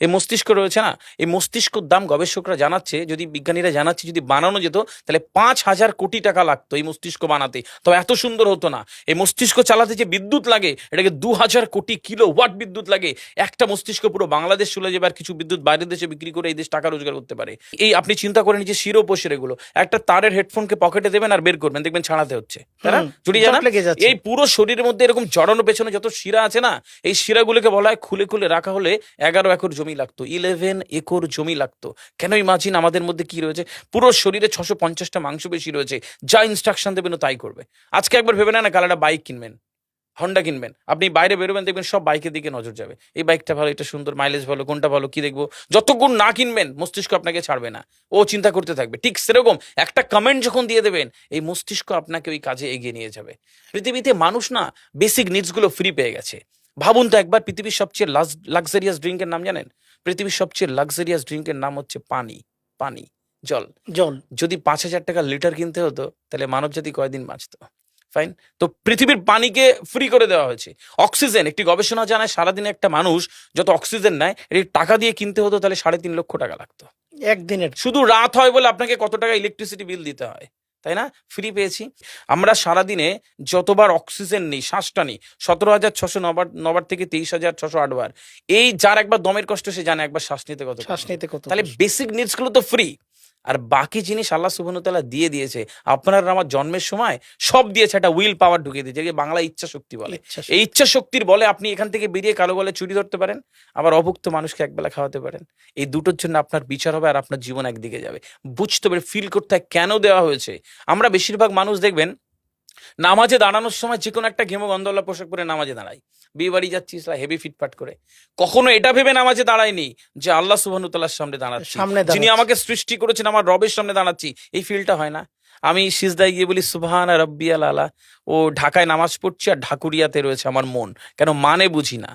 এই মস্তিষ্ক রয়েছে না, এই মস্তিষ্কর দাম গবেষকরা জানাচ্ছে, যদি বিজ্ঞানীরা জানাচ্ছে, যদি বানানো যেত তাহলে 5,000 কোটি টাকা লাগতো এই মস্তিষ্ক বানাতে, তবে এত সুন্দর হতো না। এই মস্তিষ্ক চালাতে যে বিদ্যুৎ লাগে, এটাকে 2,000 কোটি কিলোওয়াট বিদ্যুৎ লাগে। একটা মস্তিষ্ক পুরো বাংলাদেশ চলে যাবে, আর কিছু বিদ্যুৎ বাইরের দেশে বিক্রি করে এই দেশ টাকা রোজগার করতে পারে। এই আপনি চিন্তা করেন যে শিরোপোষের এগুলো, একটা তারের হেডফোনকে পকেটে দেবেন আর বের করবেন, দেখবেন ছাড়াতে হচ্ছে, তাই না? জড়িয়ে জট যায় না? লেগে যাচ্ছে। এই পুরো শরীরের মধ্যে এরকম জড়ানো পেছনে যত শিরা আছে না, এই শিরাগুলোকে বলা হয় খুলে খুলে রাখা হলে 11 একর জমি লাগতো, 11 একর জমি লাগতো। কেন ইমাজিন আমাদের মধ্যে কি রয়েছে, পুরো শরীরে 650টা মাংসপেশি রয়েছে, যা ইনস্ট্রাকশন দেবেন ও তাই করবে। আজকে একবার ভেবে নেন না, কাল একটা বাইক কিনবেন, হন্ডা কিনবেন, আপনি বাইরে বেরোবেন, দেখবেন সব বাইকের দিকে নজর যাবে, এই বাইকটা ভালো, এটা সুন্দর, মাইলেজ ভালো, কোনটা ভালো, কি দেখবো। যতক্ষণ না কিনবেন মস্তিষ্ক আপনাকে ছাড়বে না, ও চিন্তা করতে থাকবে। ঠিক সেরকম একটা কমেন্ট যখন দিয়ে দেবেন, এই মস্তিষ্ক আপনাকে ওই কাজে এগিয়ে নিয়ে যাবে। পৃথিবীতে মানুষ না বেসিক নিডস গুলো ফ্রি পেয়ে গেছে। ভাবুন তো একবার, পৃথিবীর সবচেয়ে লাক্সারিয়াস ড্রিঙ্কের নাম জানেন? পৃথিবীর সবচেয়ে লাক্সারিয়াস ড্রিঙ্কের নাম হচ্ছে পানি। পানি, জল। জল। যদি 5,000 টাকা লিটার কিনতে হতো, তাহলে মানব জাতি কয়দিন বাঁচতো? ফাইন। তো পৃথিবীর পানিকে ফ্রি করে দেওয়া হয়েছে। অক্সিজেন, একটি গবেষণা জানায় সারাদিনে একটা মানুষ যত অক্সিজেন নেয়, এটি টাকা দিয়ে কিনতে হতো, তাহলে 3.5 লক্ষ টাকা লাগতো একদিনের। শুধু রাত হয় বলে আপনাকে কত টাকা ইলেকট্রিসিটি বিল দিতে হয়, তাই না? ফ্রি পেয়েছি। আমরা সারাদিনে যতবার অক্সিজেন নিই, শ্বাসটা নিই, 17,600 নবার থেকে 23,608 বার। এই যার একবার দমের কষ্ট, সে জানে একবার শ্বাস নিতে কত। শ্বাস নিতে কত। তাহলে বেসিক নিডস গুলো তো ফ্রি, আর বাকি জিনিস আল্লাহ সুবহানাহু ওয়া তাআলা দিয়ে দিয়েছে। আপনার আমার জন্মের সময় সব দিয়েছে, একটা উইল পাওয়ার ঢুকিয়ে দিয়েছে, যেটাকে বাংলা ইচ্ছা শক্তি বলে। এই ইচ্ছা শক্তির বলে আপনি এখান থেকে বেরিয়ে কালো বলে চুরি ধরতে পারেন, আবার অভুক্ত মানুষকে একবেলা খাওয়াতে পারেন। এই দুটোর জন্য আপনার বিচার হবে, আর আপনার জীবন একদিকে যাবে। বুঝতে পারে, ফিল করতে হয় কেন দেওয়া হয়েছে। আমরা বেশিরভাগ মানুষ দেখবেন নামাজে দাঁড়ানোর সময় যে কোনো একটা ঘেমো গন্ধওয়ালা পোশাক পরে নামাজে দাঁড়াই, বিয়ে বাড়ি যাচ্ছি হেভি ফিটফাট করে। কখনো এটা ভেবে নামাজে দাঁড়ায়নি যে আল্লাহ সুবহানাহু ওয়া তাআলার সামনে দাঁড়াচ্ছি, যিনি আমাকে সৃষ্টি করেছেন, আমার রবের সামনে দাঁড়াচ্ছি। এই ফিলটা হয় না। আমি সিজদায় গিয়ে বলি সুবহানা রাব্বিয়াল আলা, ও ঢাকায় নামাজ পড়ছি আর ঢাকুরিয়াতে রয়েছে আমার মন, কেন মানে বুঝি না।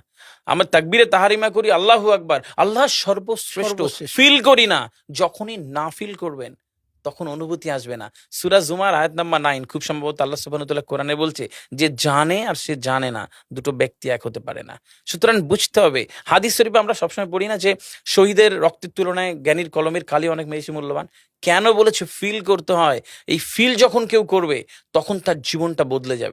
আমার তাকবীরে তাহারিমা করি আল্লাহু আকবার, আল্লাহ সর্বশ্রেষ্ঠ, ফিল করি না। যখনই না ফিল করবেন, তখন অনুভূতি আসবে না। সূরা জুমার আয়াত নাম্বার 9, খুব সম্ভবত আল্লাহ সুবহানাহু ওয়া তাআলা কোরআনে বলছে যে জানে আর সে জানে না, দুটো ব্যক্তি এক হতে পারে না। সুতরাং বুঝতে হবে। হাদিস শরীফে আমরা সবসময় পড়ি না যে শহীদের রক্তের তুলনায় জ্ঞানীর কলমের কালি অনেক বেশি মূল্যবান? কেন বলেছে? ফিল করতে হয়। এই ফিল যখন কেউ করবে, তখন তার জীবনটা বদলে যাবে।